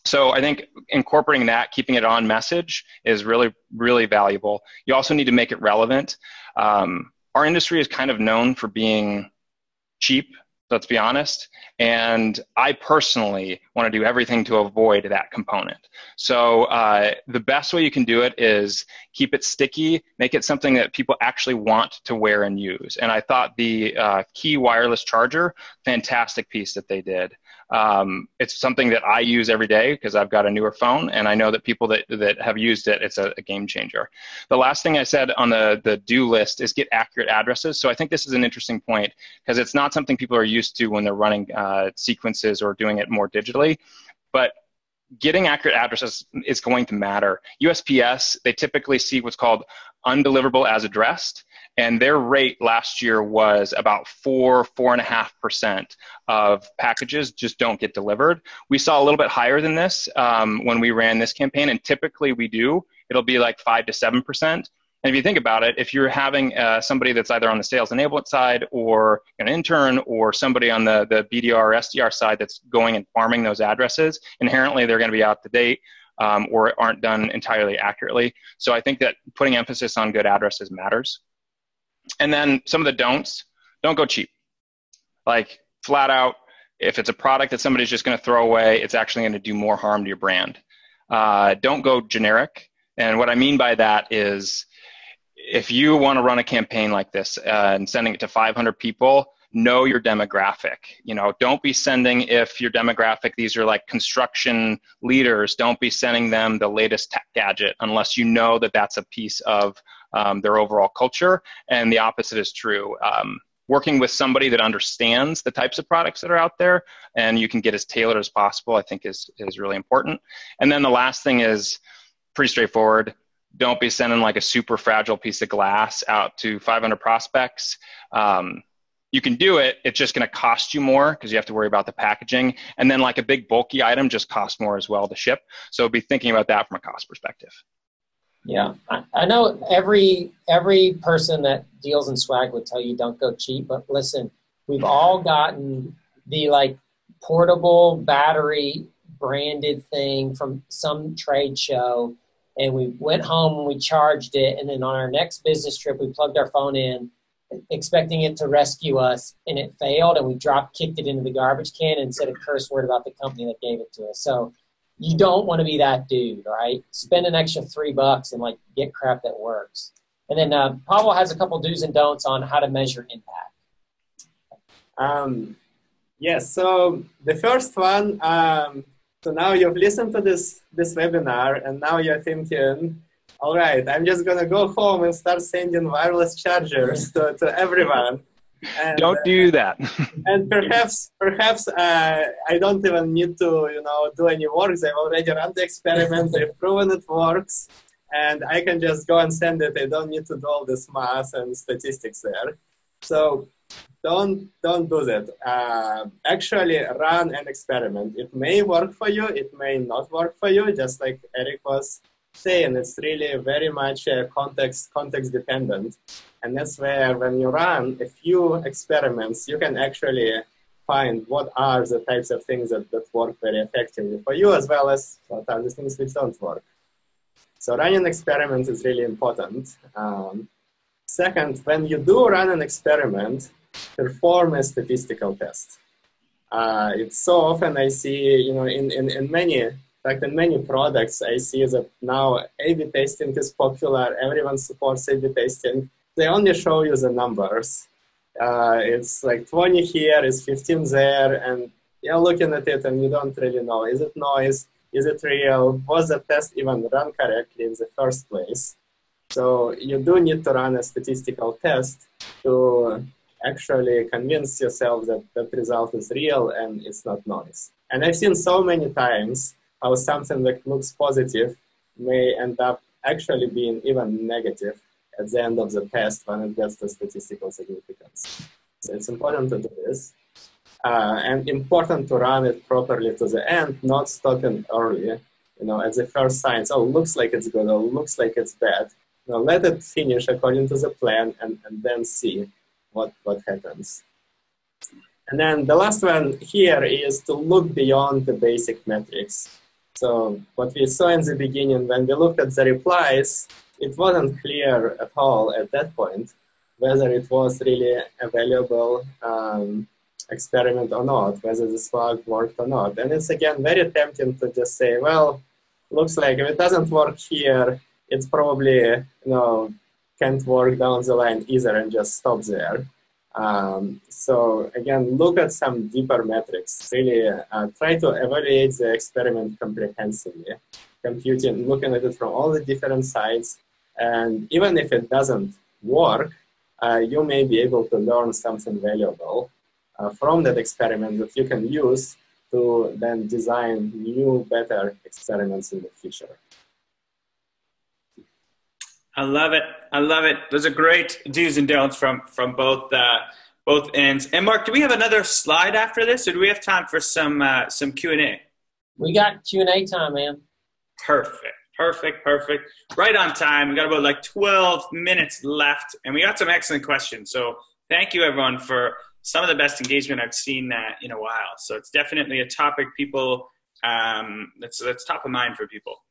So I think incorporating that, keeping it on message, is really, really valuable. You also need to make it relevant. Our industry is kind of known for being cheap, let's be honest. And I personally want to do everything to avoid that component. So the best way you can do it is keep it sticky, make it something that people actually want to wear and use. And I thought the key wireless charger, fantastic piece that they did. It's something that I use every day because I've got a newer phone, and I know that people that have used it, it's a game changer. The last thing I said on the do list is get accurate addresses. So I think this is an interesting point, because it's not something people are used to when they're running sequences or doing it more digitally, but getting accurate addresses is going to matter. USPS, they typically see what's called undeliverable as addressed, and their rate last year was about 4.5% of packages just don't get delivered. We saw a little bit higher than this when we ran this campaign, and typically it'll be like 5 to 7%. And if you think about it, if you're having somebody that's either on the sales enablement side, or an intern, or somebody on the BDR or SDR side that's going and farming those addresses, inherently they're going to be out to date or aren't done entirely accurately. So I think that putting emphasis on good addresses matters. And then some of the don'ts: don't go cheap. Like, flat out, if it's a product that somebody's just going to throw away, it's actually going to do more harm to your brand. Don't go generic. And what I mean by that is, if you want to run a campaign like this and sending it to 500 people, know your demographic. Don't be sending, if your demographic, these are like construction leaders, don't be sending them the latest tech gadget unless you know that that's a piece of their overall culture. And the opposite is true. Working with somebody that understands the types of products that are out there and you can get as tailored as possible, I think is really important. And then the last thing is pretty straightforward. Don't be sending like a super fragile piece of glass out to 500 prospects. You can do it. It's just going to cost you more because you have to worry about the packaging. And then like a big bulky item just costs more as well to ship. So be thinking about that from a cost perspective. Yeah, I know every person that deals in swag would tell you don't go cheap. But listen, we've all gotten the like portable battery branded thing from some trade show. And we went home and we charged it. And then on our next business trip, we plugged our phone in expecting it to rescue us, and it failed, and we kicked it into the garbage can and said a curse word about the company that gave it to us. So you don't want to be that dude, right? Spend an extra $3 and like get crap that works. And then Pavel has a couple do's and don'ts on how to measure impact. Yes, so the first one, so now you've listened to this webinar, and now you're thinking, all right, I'm just going to go home and start sending wireless chargers to everyone. And, don't do that. And perhaps I don't even need to, do any work. They've already run the experiment. They've proven it works. And I can just go and send it. I don't need to do all this math and statistics there. So don't do that. Actually run an experiment. It may work for you. It may not work for you, just like Eric was saying. It's really very much context dependent. And that's where when you run a few experiments, you can actually find what are the types of things that work very effectively for you, as well as what are the things which don't work. So running experiments is really important. Second, when you do run an experiment, perform a statistical test. It's so often I see, in many products, I see that now A/B testing is popular. Everyone supports A/B testing. They only show you the numbers. It's like 20 here, is 15 there, and you're looking at it and you don't really know. Is it noise? Is it real? Was the test even run correctly in the first place? So you do need to run a statistical test to actually convince yourself that that result is real and it's not noise. And I've seen so many times how something that looks positive may end up actually being even negative at the end of the test when it gets to statistical significance. So it's important to do this. And important to run it properly to the end, not stopping early, at the first signs. Oh, looks like it's good, or looks like it's bad. Let it finish according to the plan and then see what happens. And then the last one here is to look beyond the basic metrics. So what we saw in the beginning, when we looked at the replies, it wasn't clear at all at that point whether it was really a valuable experiment or not, whether the swag worked or not. And it's, again, very tempting to just say, well, looks like if it doesn't work here, it's probably, can't work down the line either, and just stop there. So again, look at some deeper metrics. Really try to evaluate the experiment comprehensively, looking at it from all the different sides. And even if it doesn't work, you may be able to learn something valuable from that experiment that you can use to then design new, better experiments in the future. I love it. I love it. Those are great do's and don'ts from both ends. And Mark, do we have another slide after this, or do we have time for some Q&A? We got Q&A time, man. Perfect. Right on time. We got about like 12 minutes left, and we got some excellent questions. So thank you, everyone, for some of the best engagement I've seen in a while. So it's definitely a topic people that's top of mind for people.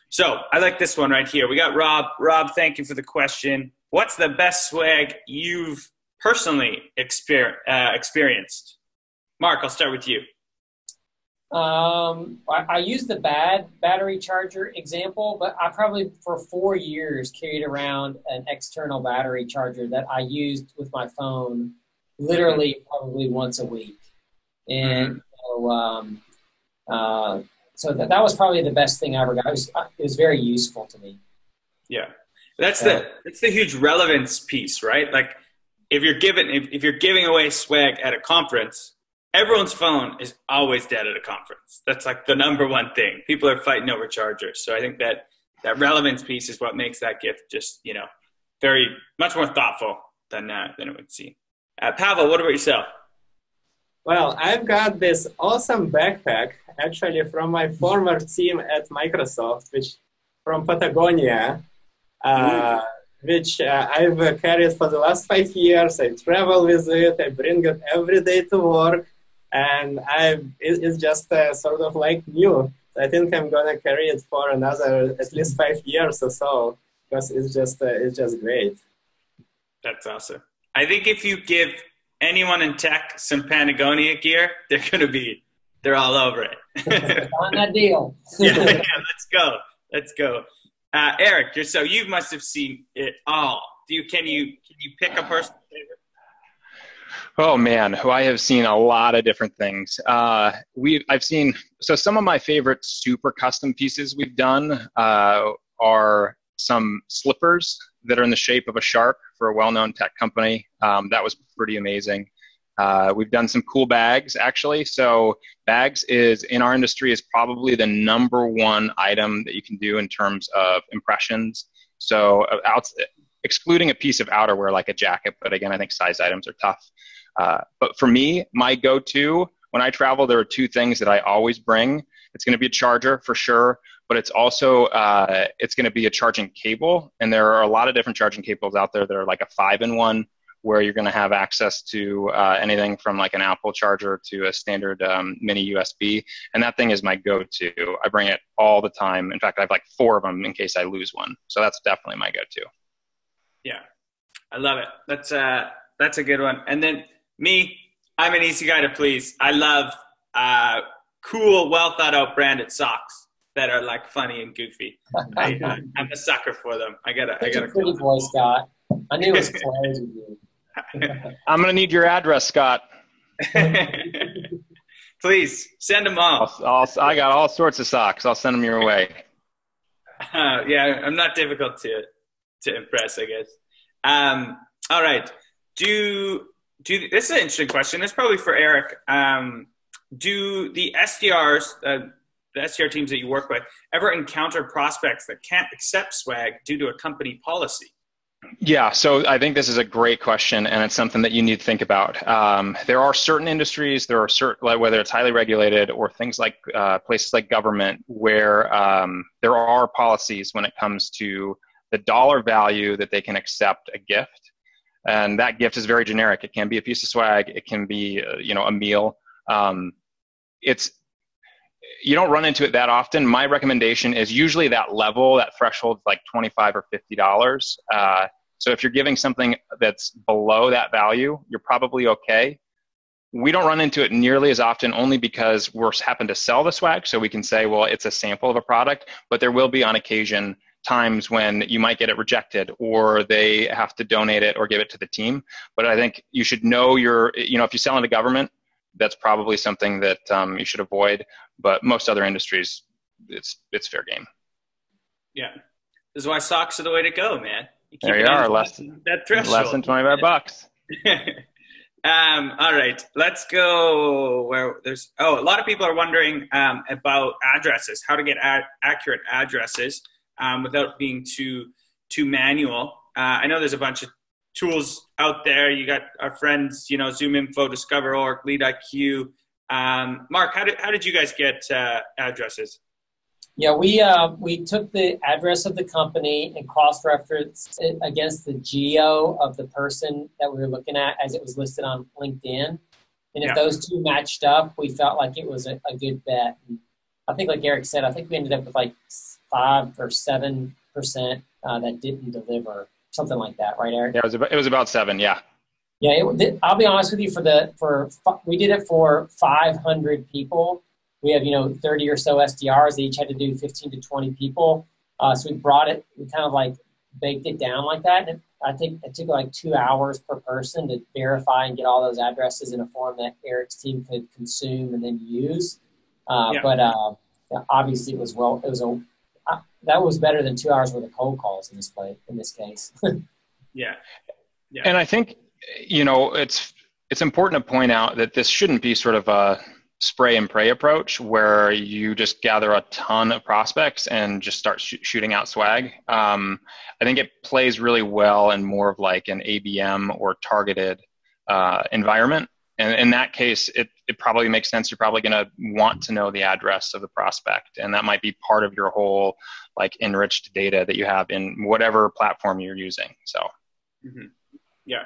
So I like this one right here. We got Rob. Rob, thank you for the question. What's the best swag you've personally experienced? Mark, I'll start with you. I used the bad battery charger example, but I probably for 4 years carried around an external battery charger that I used with my phone literally probably once a week. And so that was probably the best thing I ever got. It was very useful to me. Yeah. That's the huge relevance piece, right? Like if you're giving away swag at a conference, everyone's phone is always dead at a conference. That's like the number one thing. People are fighting over chargers. So I think that relevance piece is what makes that gift just, very much more thoughtful than it would seem. Pavel, what about yourself? Well, I've got this awesome backpack actually from my former team at Microsoft, which from Patagonia, which I've carried for the last 5 years. I travel with it. I bring it every day to work. And it's just sort of like new. I think I'm going to carry it for another at least 5 years or so, because it's just great. That's awesome. I think if you give anyone in tech some Patagonia gear, they're all over it. On that deal. Yeah, let's go. Eric, you must have seen it all. Can you pick a personal favorite? Oh man, I have seen a lot of different things. I've seen some of my favorite super custom pieces we've done are some slippers that are in the shape of a shark for a well-known tech company. That was pretty amazing. We've done some cool bags, actually. So bags in our industry is probably the #1 item that you can do in terms of impressions. So excluding a piece of outerwear like a jacket, but again, I think size items are tough. But for me, my go-to, when I travel, there are 2 things that I always bring. It's going to be a charger for sure, but it's also it's going to be a charging cable. And there are a lot of different charging cables out there that are like a 5-in-1, where you're going to have access to anything from like an Apple charger to a standard mini USB. And that thing is my go-to. I bring it all the time. In fact, I have like 4 of them in case I lose one. So that's definitely my go-to. Yeah, I love it. That's a good one. And then me, I'm an easy guy to please. I love cool, well thought out branded socks that are like funny and goofy. I'm a sucker for them. I gotta. Pretty boy, Scott. I knew it was close with you. I'm gonna need your address, Scott. Please send them all. I got all sorts of socks. I'll send them your way. Yeah, I'm not difficult to impress, I guess. All right. This is an interesting question. It's probably for Eric. Do the SDRs, the SDR teams that you work with, ever encounter prospects that can't accept swag due to a company policy? Yeah, so I think this is a great question, and it's something that you need to think about. There are certain industries, whether it's highly regulated or things like places like government, where there are policies when it comes to the dollar value that they can accept a gift. And that gift is very generic. It can be a piece of swag. It can be, a meal. You don't run into it that often. My recommendation is usually that level, that threshold, like $25 or $50. So if you're giving something that's below that value, you're probably okay. We don't run into it nearly as often, only because we're happen to sell the swag, so we can say, well, it's a sample of a product. But there will be on occasion times when you might get it rejected, or they have to donate it or give it to the team. But I think you should know if you sell into government, that's probably something that you should avoid. But most other industries, it's fair game. Yeah, this is why socks are the way to go, man. There you are, less than $25. All right, let's go where there's. A lot of people are wondering about addresses, how to get accurate addresses without being too manual. I know there's a bunch of tools out there. You got our friends, ZoomInfo, DiscoverOrg, LeadIQ. Mark, how did you guys get addresses? Yeah, we took the address of the company and cross-referenced it against the geo of the person that we were looking at as it was listed on LinkedIn. And if those 2 matched up, we felt like it was a good bet. And I think, like Eric said, I think we ended up with like 5 or 7% that didn't deliver, something like that, right, Eric? Yeah, it was about 7. Yeah. Yeah, I'll be honest with you. We did it for 500 people. We have 30 or so SDRs. They each had to do 15 to 20 people. So we kind of like baked it down like that. And I think it took like 2 hours per person to verify and get all those addresses in a form that Eric's team could consume and then use. But obviously that was better than 2 hours worth of cold calls in this case. Yeah. And I think, it's important to point out that this shouldn't be sort of a spray and pray approach where you just gather a ton of prospects and just start shooting out swag. I think it plays really well in more of like an ABM or targeted environment. And in that case, it probably makes sense. You're probably going to want to know the address of the prospect. And that might be part of your whole like enriched data that you have in whatever platform you're using. So, Yeah,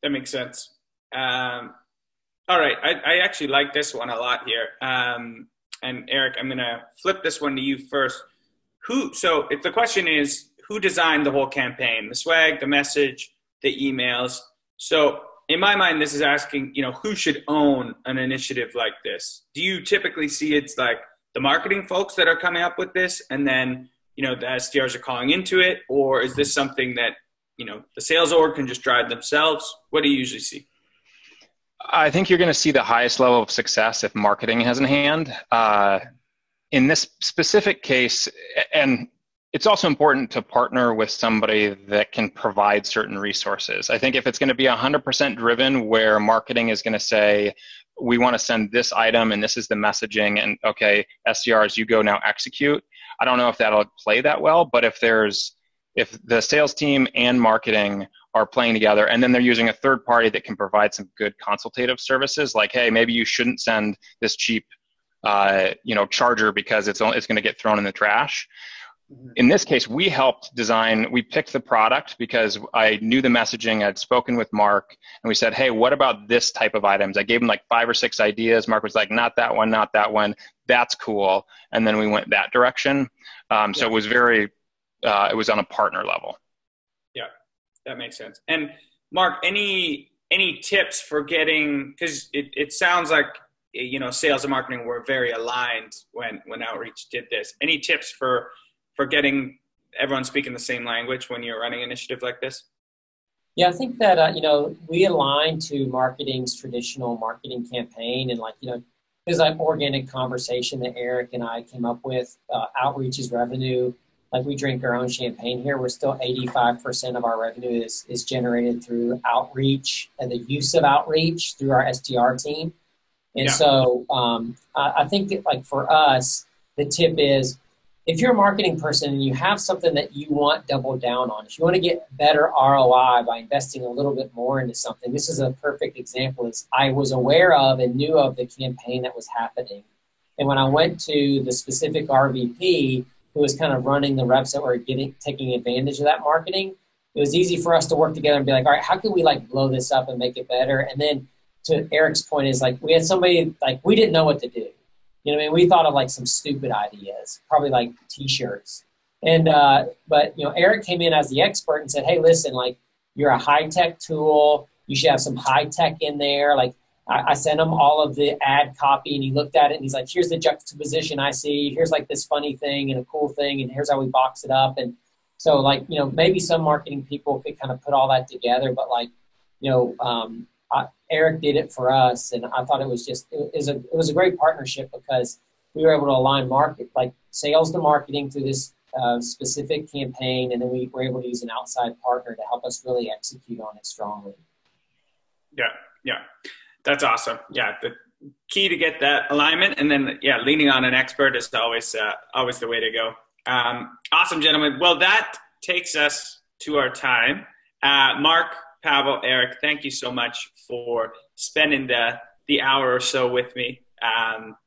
that makes sense. All right, I actually like this one a lot here. And Eric, I'm going to flip this one to you first. So if the question is, who designed the whole campaign, the swag, the message, the emails? So in my mind, this is asking, who should own an initiative like this? Do you typically see it's like the marketing folks that are coming up with this, and then, the SDRs are calling into it? Or is this something that, the sales org can just drive themselves? What do you usually see? I think you're going to see the highest level of success if marketing has in hand. In this specific case, and it's also important to partner with somebody that can provide certain resources. I think if it's going to be 100% driven, where marketing is going to say, we want to send this item and this is the messaging, and okay, SDRs, you go now execute. I don't know if that'll play that well, but if the sales team and marketing are playing together, and then they're using a third party that can provide some good consultative services, like, hey, maybe you shouldn't send this cheap, charger because it's going to get thrown in the trash. In this case, we picked the product because I knew the messaging. I'd spoken with Mark, and we said, hey, what about this type of items? I gave him like 5 or 6 ideas. Mark was like, not that one, not that one. That's cool. And then we went that direction. So it was it was on a partner level. Yeah, that makes sense. And Mark, any tips for getting, because it sounds like, sales and marketing were very aligned when Outreach did this. Any tips for getting everyone speaking the same language when you're running an initiative like this? Yeah, I think that, we align to marketing's traditional marketing campaign, and there's like organic conversation that Eric and I came up with. Outreach's revenue, like we drink our own champagne here. We're still 85% of our revenue is generated through outreach and the use of outreach through our SDR team. And so I think that for us, the tip is, if you're a marketing person and you have something that you want doubled down on, if you want to get better ROI by investing a little bit more into something, this is a perfect example. I was aware of and knew of the campaign that was happening. And when I went to the specific RVP who was kind of running the reps that were taking advantage of that marketing, it was easy for us to work together and be like, all right, how can we blow this up and make it better? And then to Eric's point is we had somebody, we didn't know what to do. We thought of some stupid ideas, probably T-shirts. And, but Eric came in as the expert and said, hey, listen, you're a high-tech tool. You should have some high-tech in there. I sent him all of the ad copy, and he looked at it, and he's like, here's the juxtaposition I see. Here's this funny thing and a cool thing, and here's how we box it up. And so maybe some marketing people could kind of put all that together, but Eric did it for us, and I thought it was a great partnership because we were able to align sales to marketing through this specific campaign, and then we were able to use an outside partner to help us really execute on it strongly. Yeah, that's awesome. Yeah, the key to get that alignment, and then leaning on an expert is always the way to go. Awesome, gentlemen. Well, that takes us to our time. Mark, Pavel, Eric, thank you so much for spending the hour or so with me.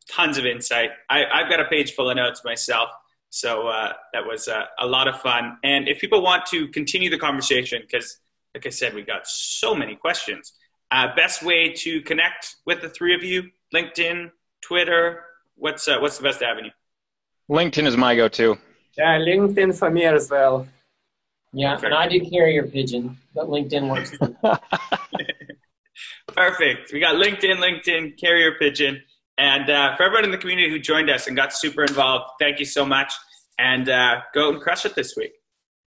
Tons of insight. I've got a page full of notes myself, so that was a lot of fun. And if people want to continue the conversation, because like I said, we got so many questions, best way to connect with the three of you, LinkedIn, Twitter, what's the best avenue? LinkedIn is my go-to. Yeah, LinkedIn for me as well. Yeah, Perfect. And I do carrier pigeon, but LinkedIn works too. Perfect. We got LinkedIn, carrier pigeon. And for everyone in the community who joined us and got super involved, thank you so much. And go and crush it this week.